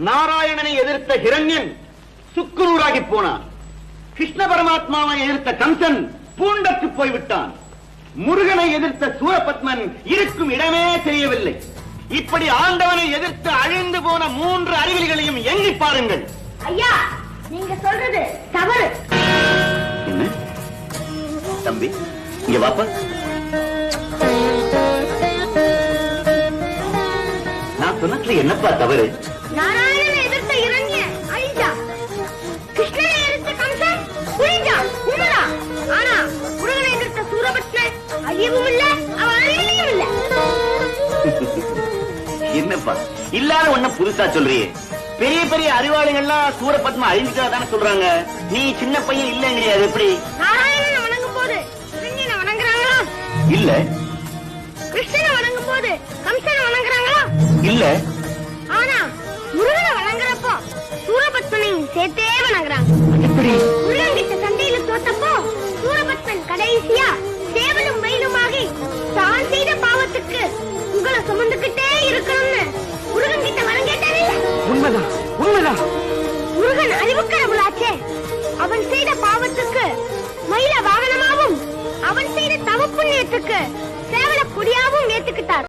நாராயணனை எதிர்த்த ஹிரண்யன் சுக்குநூறாகி போனான். கிருஷ்ண பரமாத்மாவை எதிர்த்த கம்சன் பூண்டற்று போய்விட்டான். முருகனை எதிர்த்த சூரபத்மன் இருக்கும் இடமே தெரியவில்லை. இப்படி ஆண்டவனை எதிர்த்து அழிந்து போன 3 அறிவிலிகளையும் எண்ணி பாருங்கள். ஐயா, நீங்க சொல்றது தவறு. என்ன தம்பி, இங்க வாப்பா. நான் சொன்னதுல என்னப்பா தவறு? நாராயணனை எதிர்த்த இரண்யன் அழிஞ்சான், கிருஷ்ணனை எதிர்த்த கம்சன் புரிஞ்சான், உண்மைதான். ஆனா முருகனை எதிர்த்த சூரபத்மன் அழியவும் இல்ல, அவன் அழியவும் இல்ல. என்னப்பா இல்லாத ஒண்ணு புதுசா சொல்றியே? பெரிய பெரிய அறிவாளிகள்லாம் சூரபத்மா அழிஞ்சுட்டா தானே சொல்றாங்க. நீ சின்ன பையன் இல்லைங்கிறியா? அது எப்படி? நாராயணனை வணங்கும் போது இரண்யனை வணங்குறாங்களா? இல்ல. கிருஷ்ணனை வணங்கும் போது கம்சனை வணங்குறாங்களா? இல்ல. ஆனா முருகனை வணங்குறப்போ சூரபத்மனையும் சேர்த்தே வணங்குறாங்க. எப்படி? முருகன் கிட்ட சண்டையில தோத்தப்போ சூரபத்மன் கடைசியா சேவலும் மயிலுமாகி தான் செய்த பாவத்துக்கு உங்களை சுமந்துகிட்டே இருக்கணும்னு முருகன் கிட்ட வரம் கேட்டாரு. உண்மைதான், உண்மைதான். முருகன் அறிவுக்கடவுளாச்சே. அவன் செய்த பாவத்துக்கு மயில வாகனமாவும், அவன் செய்த தவ புண்ணியத்துக்கு சேவல கொடியாவும் ஏத்துக்கிட்டார்.